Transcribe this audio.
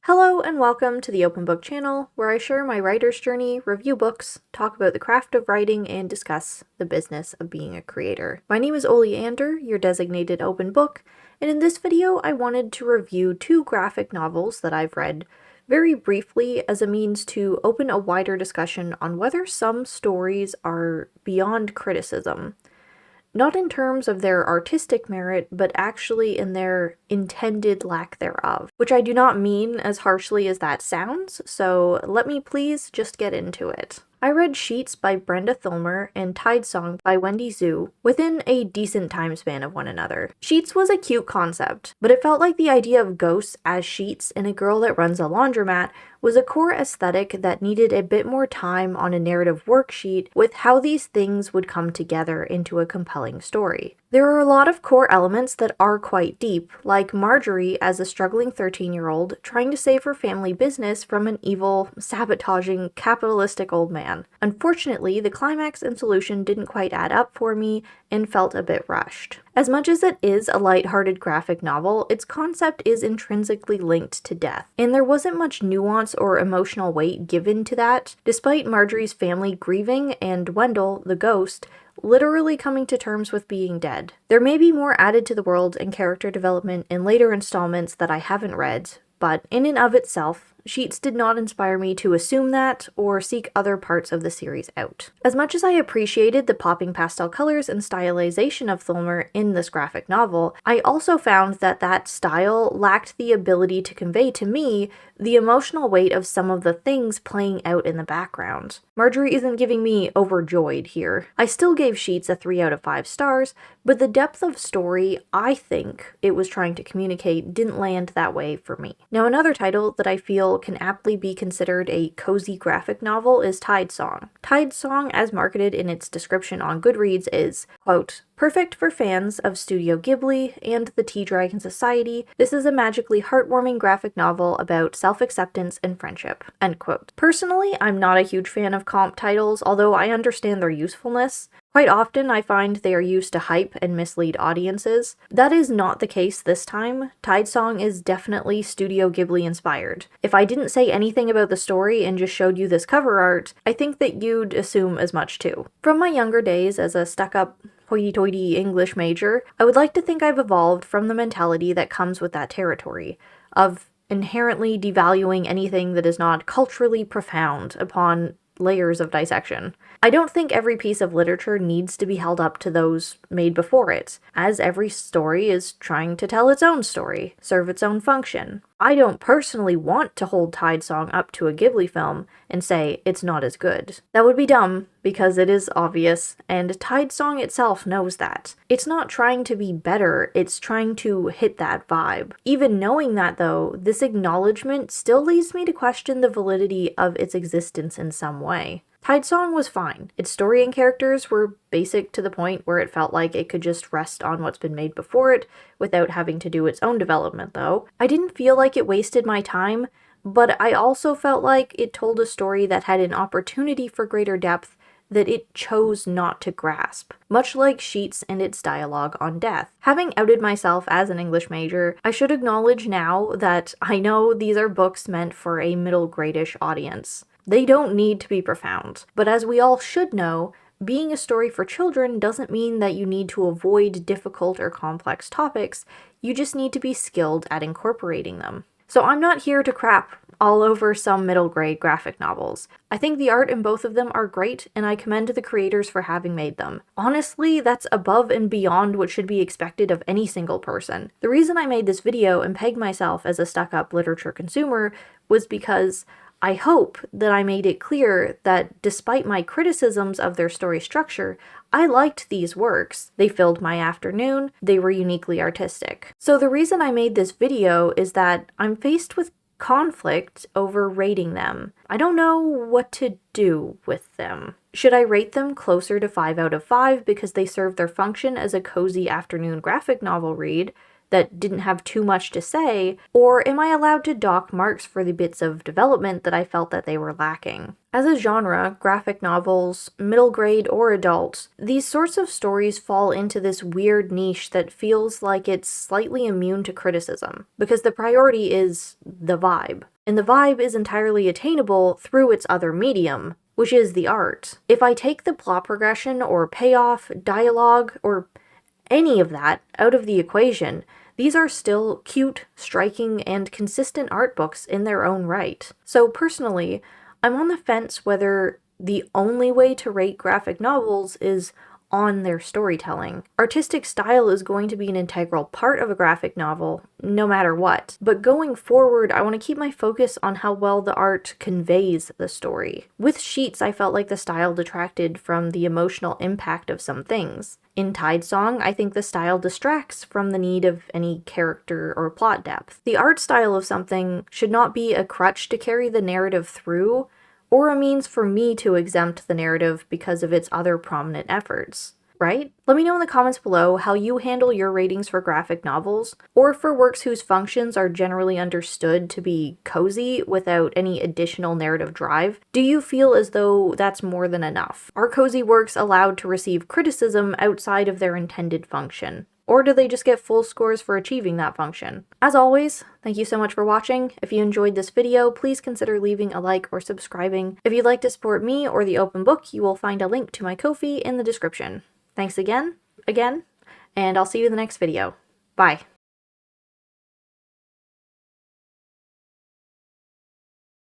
Hello and welcome to the Open Book channel, where I share my writer's journey, review books, talk about the craft of writing, and discuss the business of being a creator. My name is Oleander, your designated open book, and in this video I wanted to review two graphic novels that I've read very briefly as a means to open a wider discussion on whether some stories are beyond criticism. Not in terms of their artistic merit, but actually in their intended lack thereof, which I do not mean as harshly as that sounds, so let me please just get into it. I read Sheets by Brenda Thulmer and Tide Song by Wendy Xu within a decent time span of one another. Sheets was a cute concept, but it felt like the idea of ghosts as sheets in a girl that runs a laundromat was a core aesthetic that needed a bit more time on a narrative worksheet with how these things would come together into a compelling story. There are a lot of core elements that are quite deep, like Marjorie as a struggling 13-year-old trying to save her family business from an evil, sabotaging, capitalistic old man. Unfortunately, the climax and solution didn't quite add up for me and felt a bit rushed. As much as it is a lighthearted graphic novel, its concept is intrinsically linked to death, and there wasn't much nuance or emotional weight given to that, despite Marjorie's family grieving and Wendell, the ghost, literally coming to terms with being dead. There may be more added to the world and character development in later installments that I haven't read, but in and of itself, Sheets did not inspire me to assume that or seek other parts of the series out. As much as I appreciated the popping pastel colors and stylization of Thulmer in this graphic novel, I also found that that style lacked the ability to convey to me the emotional weight of some of the things playing out in the background. Marjorie isn't giving me overjoyed here. I still gave Sheets a 3 out of 5 stars, but the depth of story I think it was trying to communicate didn't land that way for me. Now, another title that I feel can aptly be considered a cozy graphic novel is Tide Song. Tide Song, as marketed in its description on Goodreads, is, quote, "Perfect for fans of Studio Ghibli and the Tea Dragon Society, this is a magically heartwarming graphic novel about self-acceptance and friendship," end quote. Personally, I'm not a huge fan of comp titles, although I understand their usefulness. Quite often, I find they are used to hype and mislead audiences. That is not the case this time. Tide Song is definitely Studio Ghibli inspired. If I didn't say anything about the story and just showed you this cover art, I think that you'd assume as much too. From my younger days as a stuck-up hoity-toity English major, I would like to think I've evolved from the mentality that comes with that territory, of inherently devaluing anything that is not culturally profound upon layers of dissection. I don't think every piece of literature needs to be held up to those made before it, as every story is trying to tell its own story, serve its own function. I don't personally want to hold Tide Song up to a Ghibli film and say it's not as good. That would be dumb, because it is obvious, and Tide Song itself knows that. It's not trying to be better, it's trying to hit that vibe. Even knowing that though, this acknowledgement still leads me to question the validity of its existence in some way. Tide Song was fine. Its story and characters were basic to the point where it felt like it could just rest on what's been made before it without having to do its own development though. I didn't feel like it wasted my time, but I also felt like it told a story that had an opportunity for greater depth that it chose not to grasp, much like Sheets and its dialogue on death. Having outed myself as an English major, I should acknowledge now that I know these are books meant for a middle grade-ish audience. They don't need to be profound, but as we all should know, being a story for children doesn't mean that you need to avoid difficult or complex topics, you just need to be skilled at incorporating them. So I'm not here to crap all over some middle grade graphic novels. I think the art in both of them are great, and I commend the creators for having made them. Honestly, that's above and beyond what should be expected of any single person. The reason I made this video and pegged myself as a stuck-up literature consumer was because I hope that I made it clear that despite my criticisms of their story structure, I liked these works. They filled my afternoon, they were uniquely artistic. So the reason I made this video is that I'm faced with conflict over rating them. I don't know what to do with them. Should I rate them closer to 5 out of 5 because they serve their function as a cozy afternoon graphic novel read that didn't have too much to say, or am I allowed to dock marks for the bits of development that I felt that they were lacking? As a genre, graphic novels, middle grade or adult, these sorts of stories fall into this weird niche that feels like it's slightly immune to criticism, because the priority is the vibe. And the vibe is entirely attainable through its other medium, which is the art. If I take the plot progression or payoff, dialogue, or any of that out of the equation, these are still cute, striking, and consistent art books in their own right. So personally, I'm on the fence whether the only way to rate graphic novels is on their storytelling. Artistic style is going to be an integral part of a graphic novel, no matter what. But going forward, I want to keep my focus on how well the art conveys the story. With Sheets, I felt like the style detracted from the emotional impact of some things. In Tidesong, I think the style distracts from the need of any character or plot depth. The art style of something should not be a crutch to carry the narrative through, or a means for me to exempt the narrative because of its other prominent efforts, right? Let me know in the comments below how you handle your ratings for graphic novels, or for works whose functions are generally understood to be cozy without any additional narrative drive. Do you feel as though that's more than enough? Are cozy works allowed to receive criticism outside of their intended function? Or do they just get full scores for achieving that function? As always, thank you so much for watching. If you enjoyed this video, please consider leaving a like or subscribing. If you'd like to support me or the open book, you will find a link to my Ko-fi in the description. Thanks again, and I'll see you in the next video. Bye.